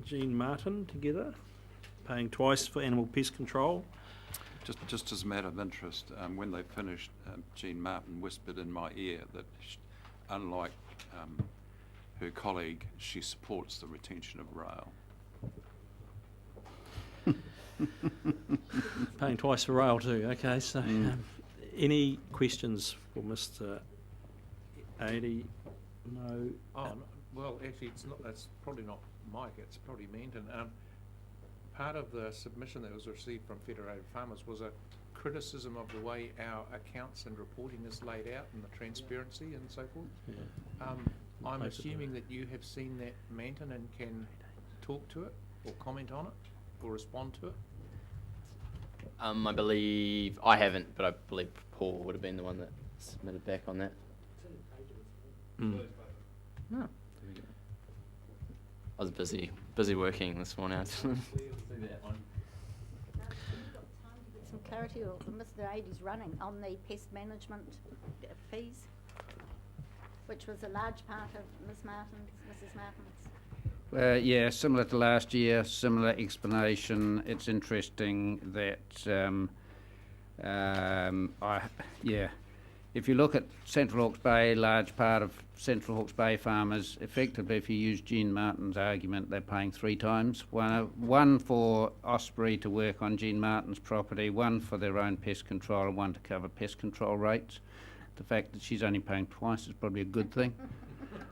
Jean Martin together, paying twice for animal pest control. Just as a matter of interest, when they finished, Jean Martin whispered in my ear that unlike her colleague, she supports the retention of rail. Paying twice for rail too. Okay, so any questions for Mr. Adey? No. Well, actually, that's probably not Mike. It's probably Manton. Part of the submission that was received from Federated Farmers was a criticism of the way our accounts and reporting is laid out and the transparency and so forth. Yeah. I'm assuming that you have seen that, Manton, and can talk to it or comment on it or respond to it. I believe I haven't, but I believe Paul would have been the one that submitted back on that. No. I was busy working this morning. Some clarity, or Mr. Adey's running on the pest management fees, which was a large part of Mrs. Martin's. Yeah, similar to last year, similar explanation. It's interesting that if you look at Central Hawke's Bay, large part of Central Hawke's Bay farmers, effectively, if you use Jean Martin's argument, they're paying 3 times. One for Osprey to work on Jean Martin's property, one for their own pest control, and one to cover pest control rates. The fact that she's only paying twice is probably a good thing.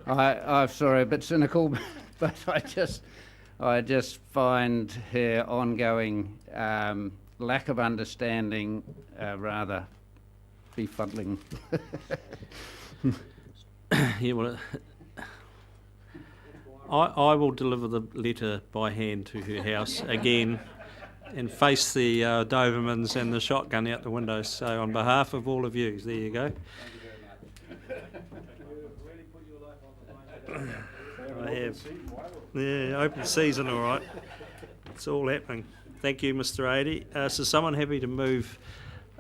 I'm sorry, a bit cynical, but I just find her ongoing lack of understanding rather befuddling. Yeah, well, I will deliver the letter by hand to her house again and face the Dobermans and the shotgun out the window. So on behalf of all of you, there you go. I have. Yeah, open season, all right. It's all happening. Thank you, Mr. Adey. So someone happy to move?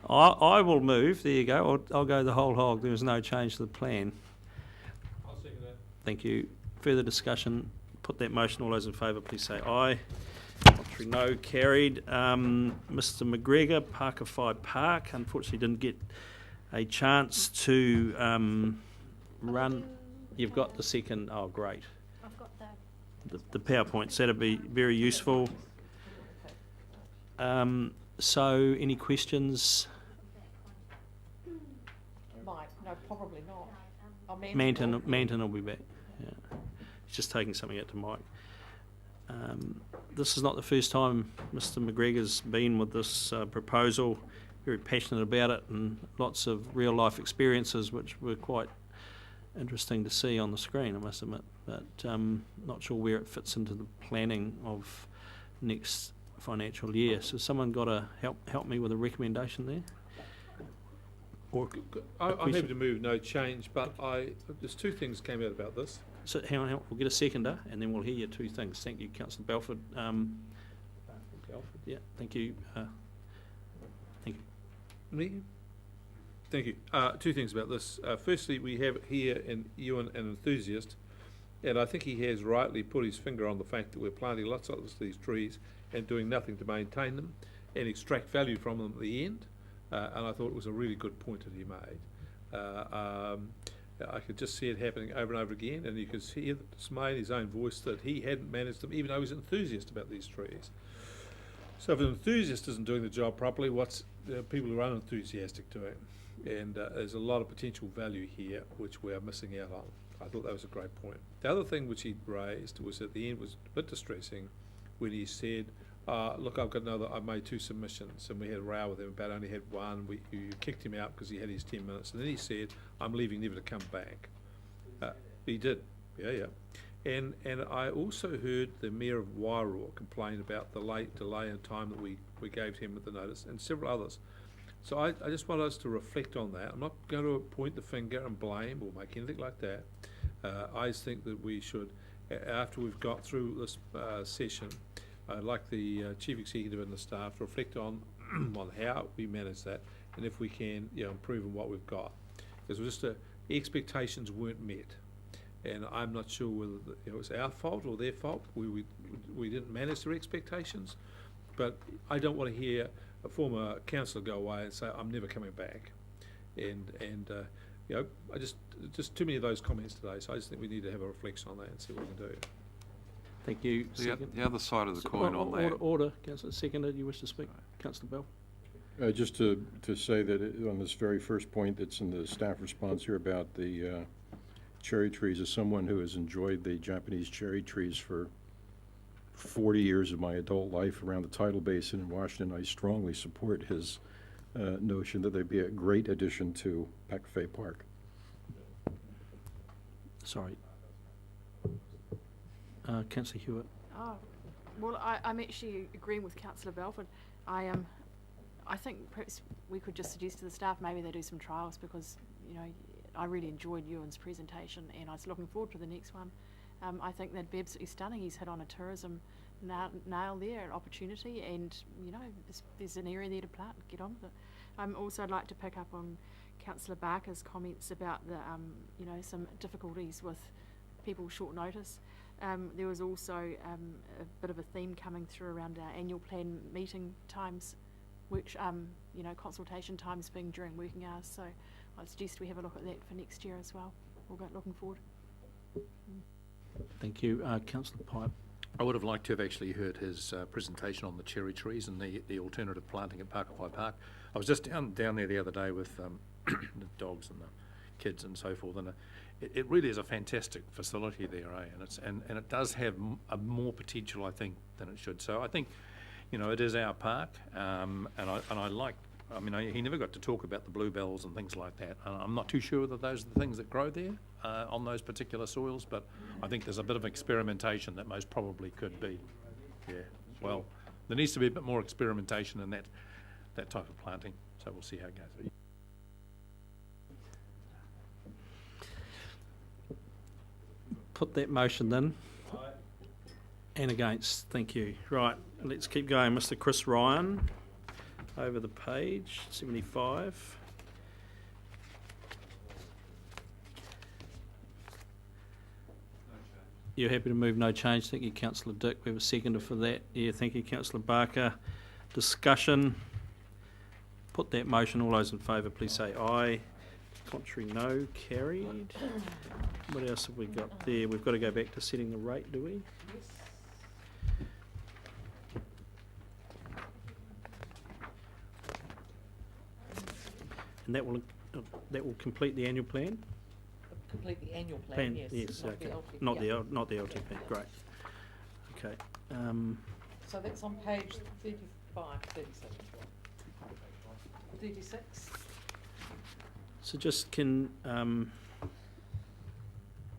I will move. There you go. I'll go the whole hog. There was no change to the plan. I'll second that. Thank you. Further discussion? Put that motion. All those in favour, please say aye. Contrary, no. Carried. Mr. McGregor, Pakowhai Park, unfortunately didn't get a chance to run. You've got the second. Oh, great. I've got The PowerPoint. So that'd be very useful. So, any questions? Mike, no, probably not. Manton will be back. Yeah. He's just taking something out to Mike. This is not the first time Mr. McGregor's been with this proposal. Very passionate about it and lots of real life experiences which were quite interesting to see on the screen, I must admit. But not sure where it fits into the planning of next financial year. So someone got to help me with a recommendation there? Or I'm happy to move no change, but there's 2 things came out about this. So hang on, we'll get a seconder and then we'll hear your 2 things. Thank you, Councillor Belford. Yeah, thank you. Thank you. Me? Thank you. 2 things about this. Firstly, we have here in Ewan an enthusiast, and I think he has rightly put his finger on the fact that we're planting lots of these trees and doing nothing to maintain them and extract value from them at the end. And I thought it was a really good point that he made. I could just see it happening over and over again, and you could hear the dismay in his own voice that he hadn't managed them, even though he was an enthusiast about these trees. So if an enthusiast isn't doing the job properly, what's the people who are unenthusiastic doing? And there's a lot of potential value here which we are missing out on. I thought that was a great point. The other thing which he raised was at the end was a bit distressing when he said, look, I've made 2 submissions, and we had a row with him about only had one. You kicked him out because he had his 10 minutes, and then he said, I'm leaving never to come back. He did, yeah. And I also heard the Mayor of Wairoa complain about the late delay in time that we gave him with the notice, and several others. So I just want us to reflect on that. I'm not going to point the finger and blame or make anything like that. I just think that we should, after we've got through this session, I'd like the Chief Executive and the staff to reflect on how we manage that, and if we can improve on what we've got. Because expectations weren't met. And I'm not sure whether it was our fault or their fault. We didn't manage their expectations. But I don't want to hear a former councillor go away and say, I'm never coming back. And you know, I just too many of those comments today, so I just think we need to have a reflection on that and see what we can do. Thank you. The other side of the coin on that. Order, Councillor. Seconded, you wish to speak? Councillor Bell. Just to say that on this very first point that's in the staff response here about the cherry trees, as someone who has enjoyed the Japanese cherry trees for 40 years of my adult life around the tidal basin in Washington, I strongly support his notion that they'd be a great addition to Pakowhai Park. Sorry. Councillor Hewitt. Oh, well, I'm actually agreeing with Councillor Belford. I think perhaps we could just suggest to the staff maybe they do some trials, because, you know, I really enjoyed Ewan's presentation and I was looking forward to the next one. I think that'd be absolutely stunning. He's hit on a tourism nail there, an opportunity, and, you know, there's an area there to plant. Get on with it. Also, I'd like to pick up on Councillor Barker's comments about the, you know, some difficulties with people short notice. There was also a bit of a theme coming through around our annual plan meeting times, which, you know, consultation times being during working hours. So I'd suggest we have a look at that for next year as well. We'll go looking forward. Thank you. Councillor Pipe. I would have liked to have actually heard his presentation on the cherry trees and the alternative planting at Pakowhai Park. I was just down there the other day with the dogs and the kids and so forth, and it really is a fantastic facility there, and it does have a more potential, I think, than it should. So I think, you know, it is our park, and I like. I mean, he never got to talk about the bluebells and things like that. I'm not too sure that those are the things that grow there on those particular soils, but I think there's a bit of experimentation that most probably could be. Yeah, well, there needs to be a bit more experimentation in that type of planting, so we'll see how it goes. Put that motion then. And against. Thank you. Right, let's keep going. Mr. Chris Ryan. Over the page, 75. You're happy to move no change? Thank you, Councillor Dick. We have a seconder for that. Yeah, thank you, Councillor Barker. Discussion. Put that motion. All those in favour, please say aye. Contrary, no. Carried. What else have we got there? We've got to go back to setting the rate, do we? And that will complete the annual plan? Complete the annual plan, yes. Not okay. Not the LT plan, great. Okay. So that's on page 35, 36. 36. So just can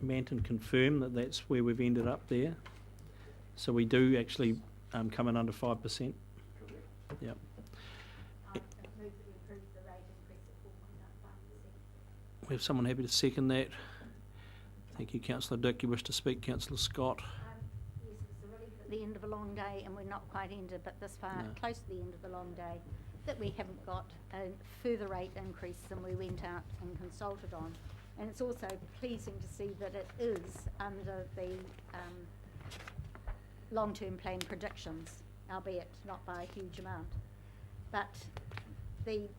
Manton confirm that that's where we've ended up there? So we do actually come in under 5%? Yep. We have someone happy to second that. Thank you, Councillor Dick. You wish to speak, Councillor Scott? Yes, it's a relief at the end of a long day, and we're not quite ended, but this far, close to the end of the long day, that we haven't got a further rate increase than we went out and consulted on. And it's also pleasing to see that it is under the long-term plan predictions, albeit not by a huge amount. But the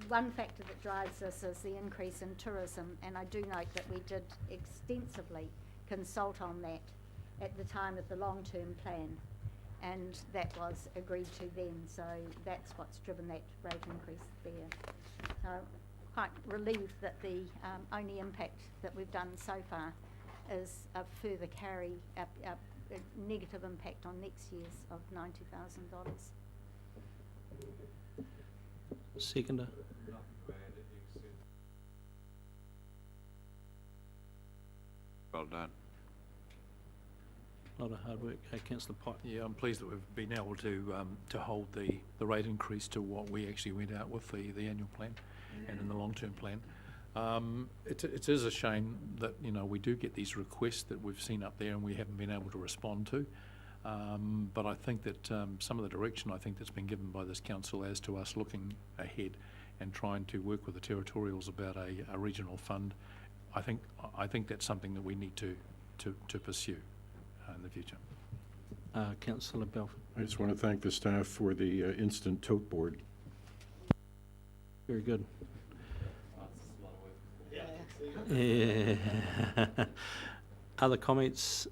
one factor that drives this is the increase in tourism, and I do note that we did extensively consult on that at the time of the long-term plan, and that was agreed to then, so that's what's driven that rate increase there. So quite relieved that the only impact that we've done so far is a further carry, a negative impact on next year's of $90,000. Seconder. Well done. A lot of hard work. Councillor Pipe. Yeah, I'm pleased that we've been able to hold the rate increase to what we actually went out with the annual plan and in the long-term plan. It is a shame that, you know, we do get these requests that we've seen up there and we haven't been able to respond to. But I think that some of the direction I think that's been given by this council as to us looking ahead and trying to work with the territorials about a regional fund, I think that's something that we need to pursue in the future. Councillor Belford. I just want to thank the staff for the instant tote board. Very good. Yeah. Other comments?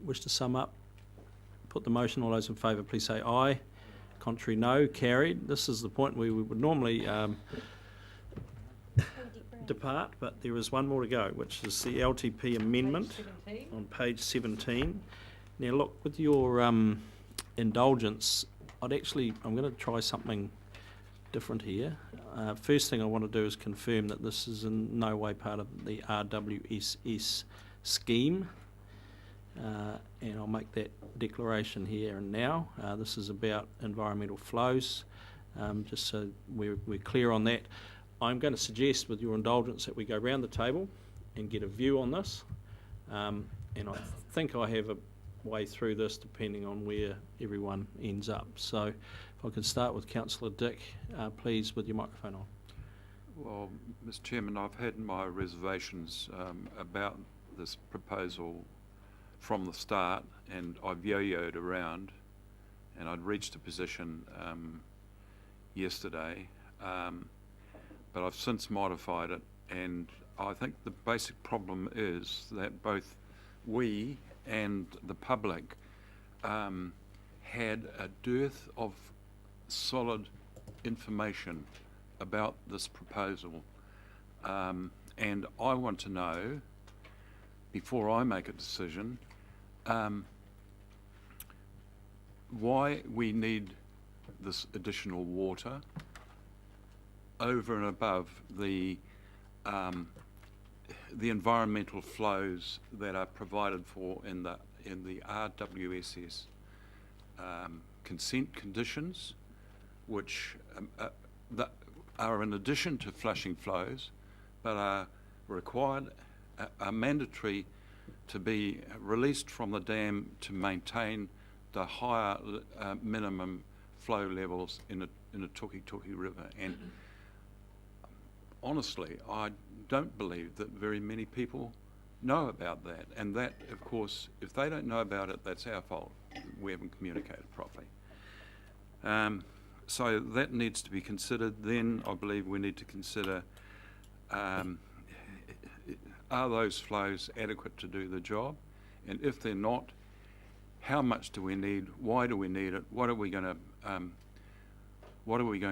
Wish to sum up? Put the motion. All those in favour, please say aye. Contrary, no. Carried. This is the point where we would normally depart, but there is one more to go, which is the LTP amendment on page 17. Now, look, with your indulgence, I'm going to try something different here. First thing I want to do is confirm that this is in no way part of the RWSS scheme, and I'll make that declaration here and now. This is about environmental flows, just so we're clear on that. I'm going to suggest, with your indulgence, that we go round the table and get a view on this, and I think I have a way through this depending on where everyone ends up. So if I could start with Councillor Dick, please, with your microphone on. Well, Mr. Chairman, I've had my reservations about this proposal from the start, and I've yo-yoed around, and I'd reached a position yesterday, but I've since modified it, and I think the basic problem is that both we and the public had a dearth of solid information about this proposal, and I want to know, before I make a decision, why we need this additional water over and above the environmental flows that are provided for in the RWSS consent conditions, which that are in addition to flushing flows, but are required, are mandatory to be released from the dam to maintain the higher minimum flow levels in the Tukituki River. And honestly, I don't believe that very many people know about that. And that, of course, if they don't know about it, that's our fault. We haven't communicated properly. So that needs to be considered. Then I believe we need to consider, are those flows adequate to do the job? And if they're not, how much do we need? Why do we need it? What are we going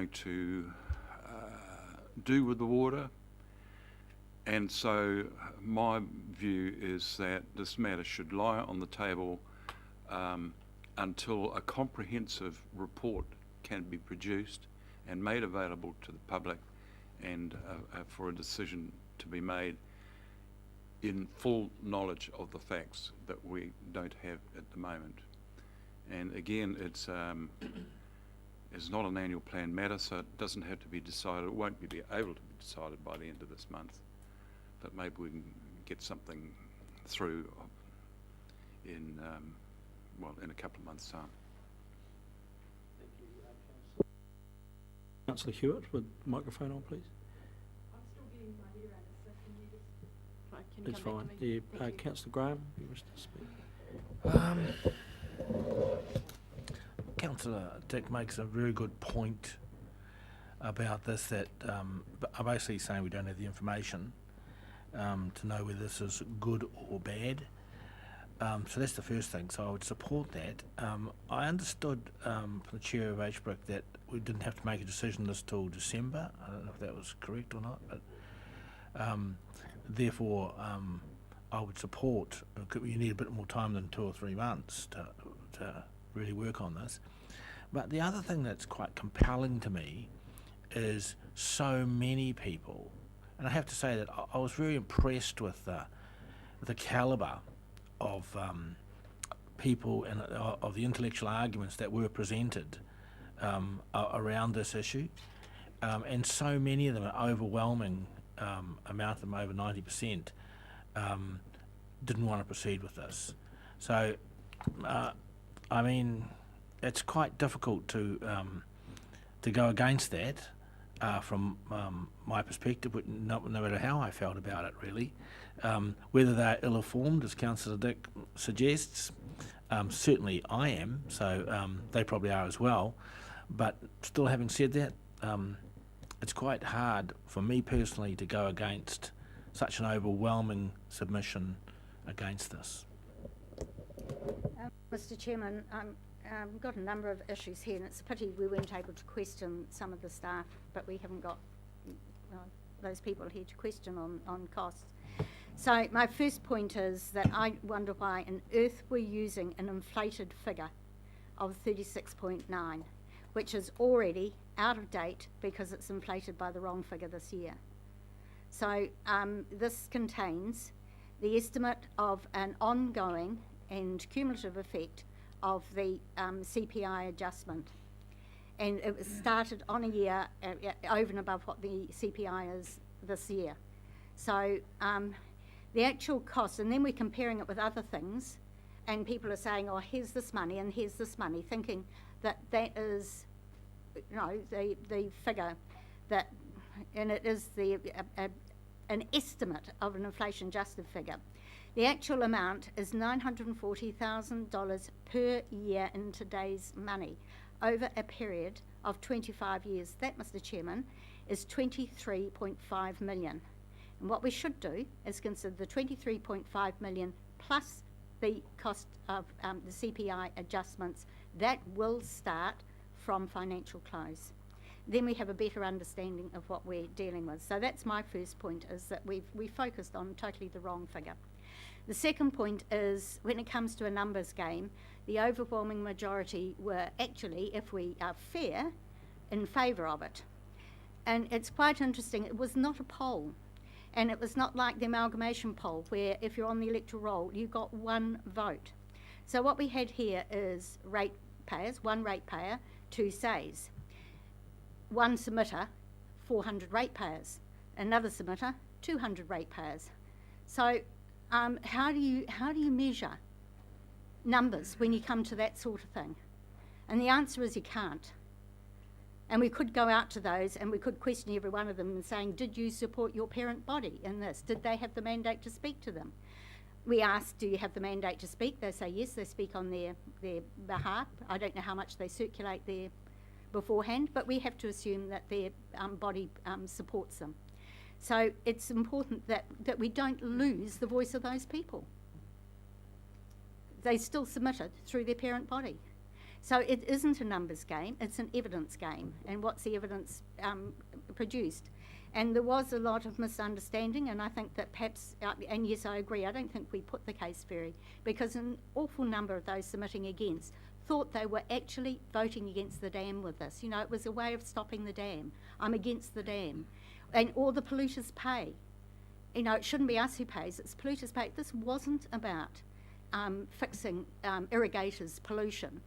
to do with the water? And so my view is that this matter should lie on the table until a comprehensive report can be produced and made available to the public, and for a decision to be made in full knowledge of the facts that we don't have at the moment. And again, it's not an annual plan matter, so it doesn't have to be decided. It won't be able to be decided by the end of this month, but maybe we can get something through in a couple of months' time. Councillor Hewitt, with microphone on, please. I'm still getting my ear around it, so can you just... Right, can you That's come back fine. to me? Yeah, Thank you. Councillor Graham, you wish to speak? Councillor Dick makes a very good point about this, that I'm basically saying we don't have the information to know whether this is good or bad. So that's the first thing, so I would support that. I understood from the chair of HBRC that we didn't have to make a decision this till December. I don't know if that was correct or not, but therefore I would support, you need a bit more time than 2 or 3 months to really work on this. But the other thing that's quite compelling to me is so many people, and I have to say that I was very impressed with the calibre of people and of the intellectual arguments that were presented around this issue, and so many of them, an overwhelming amount of them, over 90%, didn't want to proceed with this. So, I mean, it's quite difficult to go against that, from my perspective, no matter how I felt about it, really. Whether they're ill-informed, as Councillor Dick suggests, certainly I am, so they probably are as well. But still, having said that, it's quite hard for me personally to go against such an overwhelming submission against this. Mr. Chairman, we've got a number of issues here, and it's a pity we weren't able to question some of the staff, but we haven't got those people here to question on costs. So my first point is that I wonder why on earth we're using an inflated figure of 36.9, which is already out of date because it's inflated by the wrong figure this year. So this contains the estimate of an ongoing and cumulative effect of the CPI adjustment. And it was started on a year over and above what the CPI is this year. So the actual cost, and then we're comparing it with other things, and people are saying, oh, here's this money and here's this money, thinking that that is, you know, the figure that, and it is an estimate of an inflation-adjusted figure. The actual amount is $940,000 per year in today's money over a period of 25 years. That, Mr. Chairman, is $23.5 million. And what we should do is consider the $23.5 million plus the cost of the CPI adjustments. That will start from financial close. Then we have a better understanding of what we're dealing with. So that's my first point, is that we focused on totally the wrong figure. The second point is, when it comes to a numbers game, the overwhelming majority were actually, if we are fair, in favour of it. And it's quite interesting, it was not a poll. And it was not like the amalgamation poll, where if you're on the electoral roll, you got one vote. So what we had here is ratepayers, one ratepayer, two says. One submitter, 400 ratepayers. Another submitter, 200 ratepayers. So how do you measure numbers when you come to that sort of thing? And the answer is you can't. And we could go out to those and we could question every one of them and saying, did you support your parent body in this? Did they have the mandate to speak to them? We asked, do you have the mandate to speak? They say yes, they speak on their behalf. I don't know how much they circulate there beforehand, but we have to assume that their body supports them. So it's important that we don't lose the voice of those people. They still submitted through their parent body. So it isn't a numbers game, it's an evidence game. And what's the evidence produced? And there was a lot of misunderstanding, and I think that perhaps, and yes, I agree, I don't think we put the case fairly, because an awful number of those submitting against thought they were actually voting against the dam with this. You know, it was a way of stopping the dam. I'm against the dam. And all the polluters pay. You know, it shouldn't be us who pays, it's polluters pay. This wasn't about fixing irrigators' pollution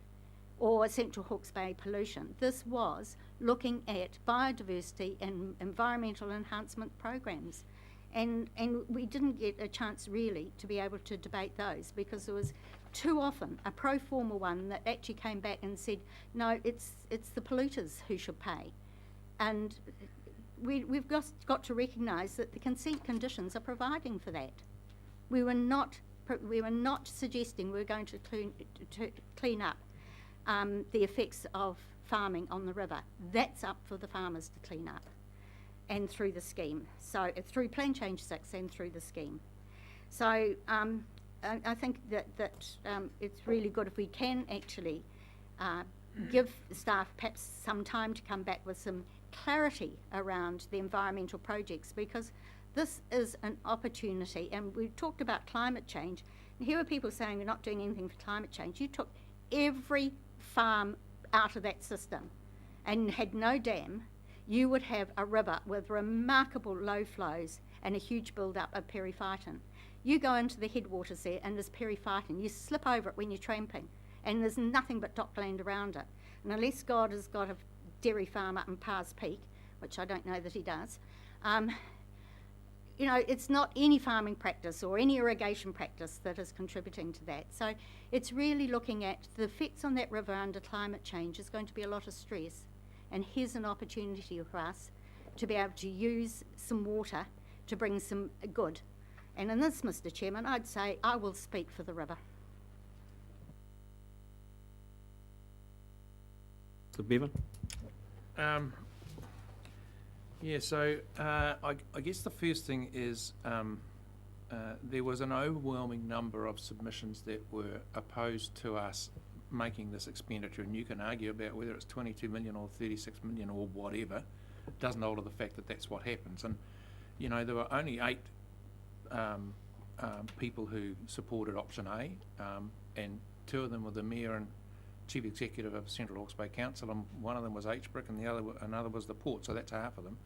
or Central Hawke's Bay pollution. This was looking at biodiversity and environmental enhancement programs. And we didn't get a chance really to be able to debate those, because there was too often a pro forma one that actually came back and said, no, it's the polluters who should pay. And we've got to recognise that the consent conditions are providing for that. We were not suggesting we were going to clean up the effects of farming on the river. That's up for the farmers to clean up, and through the scheme. So through Plan Change 6 and through the scheme. So I think that it's really good if we can actually give staff perhaps some time to come back with some clarity around the environmental projects, because this is an opportunity. And we talked about climate change, and here are people saying we're not doing anything for climate change. You took every farm out of that system and had no dam, you would have a river with remarkable low flows and a huge build-up of periphyton. You go into the headwaters there and there's periphyton. You slip over it when you're tramping, and there's nothing but dockland around it. And unless God has got a dairy farm up in Pars Peak, which I don't know that he does, you know, it's not any farming practice or any irrigation practice that is contributing to that. So it's really looking at the effects on that river under climate change. Is going to be a lot of stress, and here's an opportunity for us to be able to use some water to bring some good. And in this, Mr. Chairman, I'd say I will speak for the river. Mr. Bevan? Yeah, so I guess the first thing is there was an overwhelming number of submissions that were opposed to us making this expenditure, and you can argue about whether it's 22 million or 36 million or whatever. It doesn't alter the fact that that's what happens. And, you know, there were only 8 people who supported option A, and 2 of them were the Mayor and Chief Executive of Central Hawke's Bay Council, and one of them was HBRC and another was the Port, so that's half of them.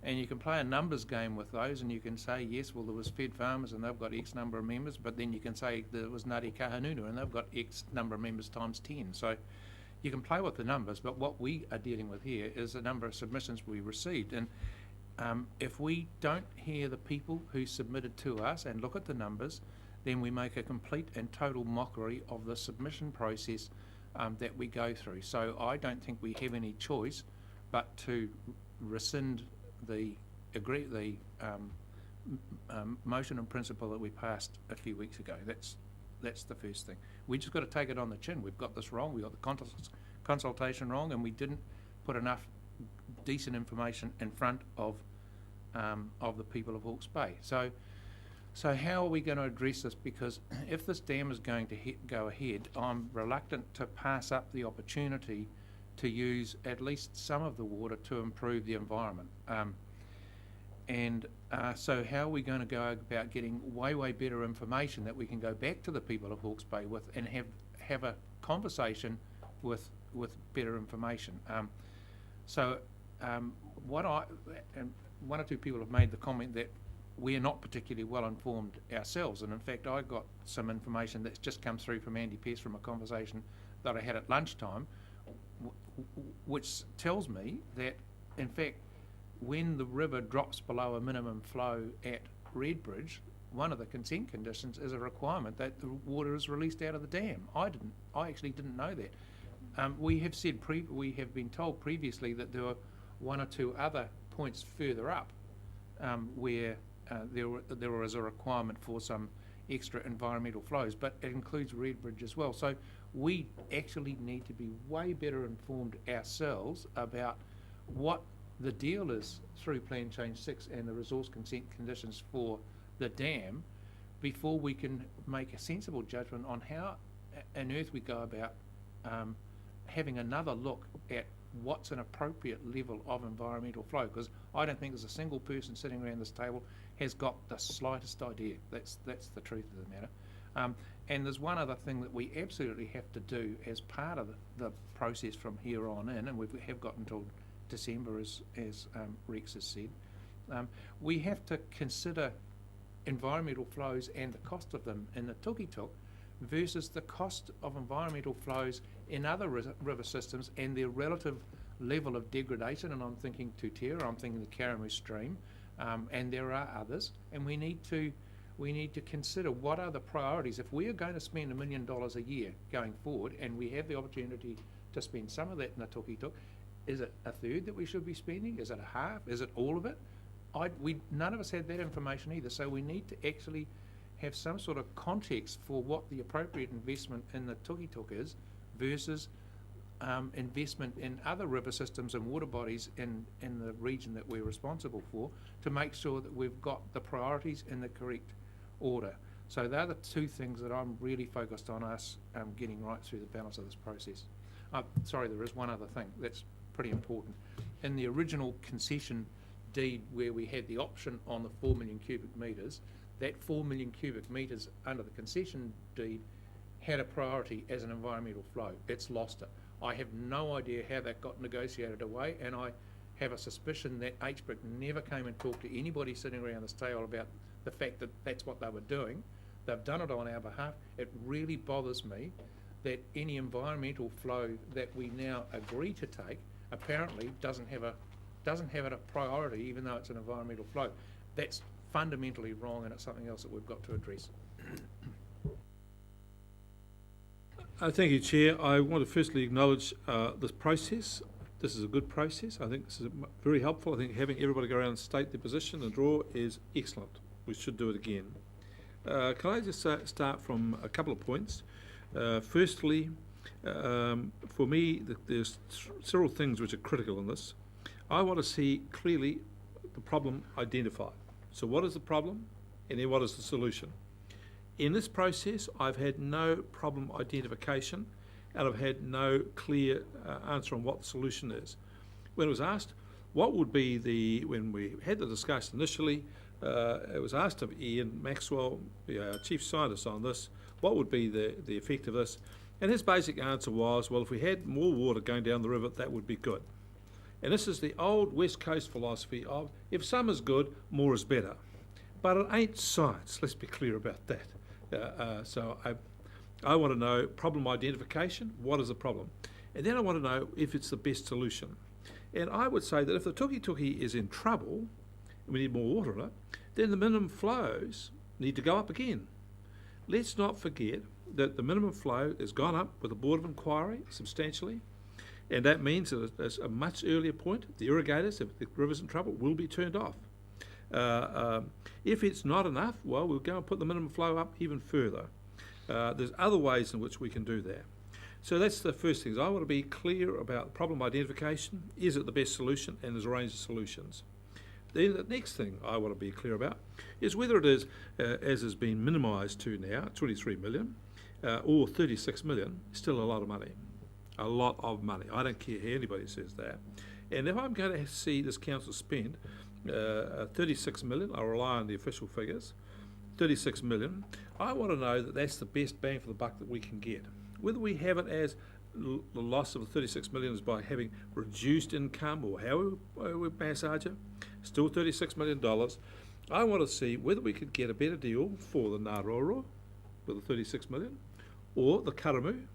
And you can play a numbers game with those, and you can say, yes, well, there was Fed Farmers and they've got X number of members, but then you can say there was Ngāti Kahungunu and they've got X number of members times 10. So you can play with the numbers, but what we are dealing with here is the number of submissions we received. And if we don't hear the people who submitted to us and look at the numbers, then we make a complete and total mockery of the submission process that we go through. So I don't think we have any choice but to rescind the motion in principle that we passed a few weeks ago. That's the first thing. We just got to take it on the chin. We've got this wrong. We got the consultation wrong, and we didn't put enough decent information in front of the people of Hawke's Bay. So how are we going to address this? Because if this dam is going to go ahead, I'm reluctant to pass up the opportunity to use at least some of the water to improve the environment. So how are we going to go about getting way better information that we can go back to the people of Hawke's Bay with and have a conversation with better information? And one or two people have made the comment that we're not particularly well informed ourselves, and in fact I got some information that's just come through from Andy Pearce from a conversation that I had at lunchtime, which tells me that in fact when the river drops below a minimum flow at Redbridge, one of the consent conditions is a requirement that the water is released out of the dam. I actually didn't know that. We have been told previously that there were 1 or 2 other points further up where there was a requirement for some extra environmental flows, but it includes Redbridge as well. So we actually need to be way better informed ourselves about what the deal is through Plan Change 6 and the resource consent conditions for the dam before we can make a sensible judgment on how on earth we go about having another look at what's an appropriate level of environmental flow, because I don't think there's a single person sitting around this table has got the slightest idea. That's the truth of the matter. And there's one other thing that we absolutely have to do as part of the process from here on in, and we have got until December, as Rex has said. We have to consider environmental flows and the cost of them in the Tukituk versus the cost of environmental flows in other river systems and their relative level of degradation. And I'm thinking Tutera, I'm thinking the Karamu stream, and there are others. And we need to consider what are the priorities. If we are going to spend $1 million a year going forward, and we have the opportunity to spend some of that in the Tukituk, is it a third that we should be spending? Is it a half? Is it all of it? None of us had that information either, so we need to actually have some sort of context for what the appropriate investment in the Tukituk is versus investment in other river systems and water bodies in the region that we're responsible for, to make sure that we've got the priorities in the correct order. So they're the 2 things that I'm really focused on us getting right through the balance of this process. Sorry, there is one other thing that's pretty important. In the original concession deed where we had the option on the 4 million cubic metres, that 4 million cubic metres under the concession deed had a priority as an environmental flow. It's lost it. I have no idea how that got negotiated away, and I have a suspicion that HBRC never came and talked to anybody sitting around this table about the fact that that's what they were doing. They've done it on our behalf. It really bothers me that any environmental flow that we now agree to take apparently doesn't have it a priority, even though it's an environmental flow. That's fundamentally wrong, and it's something else that we've got to address. Thank you, Chair. I want to firstly acknowledge this process. This is a good process. I think this is very helpful. I think having everybody go around and state their position and draw is excellent. We should do it again. Can I just start from a couple of points? Firstly, for me, there's several things which are critical in this. I want to see clearly the problem identified. So what is the problem, and then what is the solution? In this process, I've had no problem identification, and I've had no clear answer on what the solution is. When it was asked, what would be when we had the discussion initially, it was asked of Ian Maxwell, the chief scientist on this, what would be the effect of this? And his basic answer was, well, if we had more water going down the river, that would be good. And this is the old West Coast philosophy of, if some is good, more is better. But it ain't science, let's be clear about that. So I want to know problem identification, what is the problem? And then I want to know if it's the best solution. And I would say that if the tuki is in trouble, and we need more water in it, then the minimum flows need to go up again. Let's not forget that the minimum flow has gone up with the Board of Inquiry substantially, and that means that at a much earlier point, the irrigators, if the river's in trouble, will be turned off. If it's not enough, well, we'll go and put the minimum flow up even further. There's other ways in which we can do that. So that's the first thing. I want to be clear about problem identification. Is it the best solution? And there's a range of solutions. Then the next thing I want to be clear about is whether it is, as has been minimised to now, 23 million or 36 million, still a lot of money. A lot of money. I don't care how anybody says that. And if I'm going to see this council spend 36 million, I'll rely on the official figures, 36 million, I want to know that that's the best bang for the buck that we can get. Whether we have it as the loss of the 36 million is by having reduced income or how we massage it, still $36 million. I want to see whether we could get a better deal for the Ngāroro with the 36 million or the Karamu.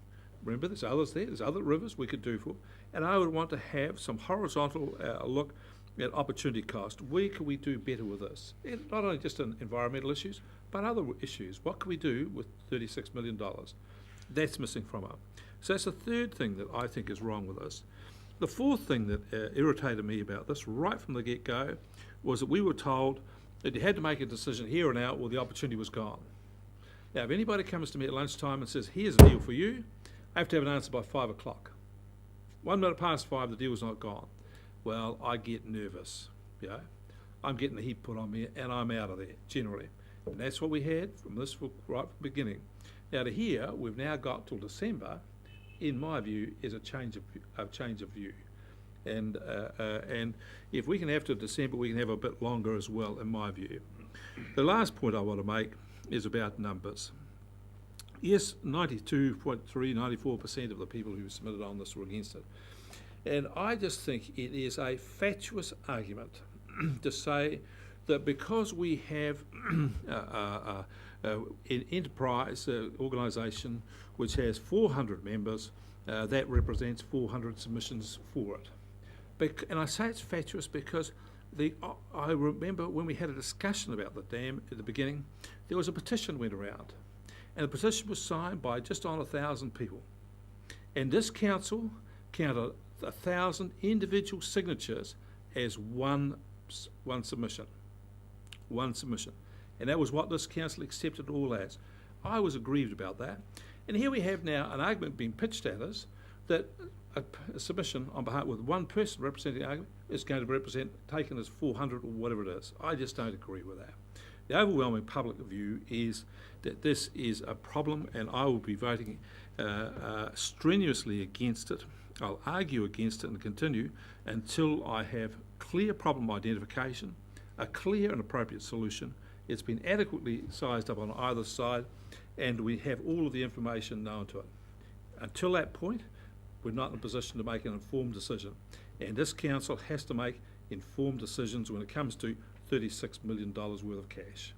Remember, there's others there, there's other rivers we could do for. And I would want to have some horizontal look at opportunity cost. Where can we do better with this? And not only just in environmental issues, but other issues. What can we do with $36 million? That's missing from it. So that's the third thing that I think is wrong with this. The fourth thing that irritated me about this right from the get-go was that we were told that you had to make a decision here and now or the opportunity was gone. Now, if anybody comes to me at lunchtime and says, here's a deal for you, I have to have an answer by 5 o'clock. 1 minute past 5, the deal's not gone. Well, I get nervous, you know. I'm getting the heat put on me and I'm out of there, generally. And that's what we had from this right from the beginning. Now to here, we've now got till December, in my view, is a change of view. And if we can have to December, we can have a bit longer as well, in my view. The last point I want to make is about numbers. Yes, 92.3, 94% of the people who submitted on this were against it. And I just think it is a fatuous argument to say that because we have an enterprise organisation which has 400 members, that represents 400 submissions for it. And I say it's fatuous because I remember when we had a discussion about the dam at the beginning, there was a petition went around. And the petition was signed by just on 1,000 people. And this council counted 1,000 individual signatures as one submission. One submission. And that was what this council accepted all as. I was aggrieved about that. And here we have now an argument being pitched at us that a submission on behalf with one person representing the argument is going to represent taken as 400 or whatever it is. I just don't agree with that. The overwhelming public view is that this is a problem, and I will be voting strenuously against it. I'll argue against it and continue until I have clear problem identification, a clear and appropriate solution. It's been adequately sized up on either side, and we have all of the information known to it. Until that point, we're not in a position to make an informed decision. And this council has to make informed decisions when it comes to $36 million worth of cash.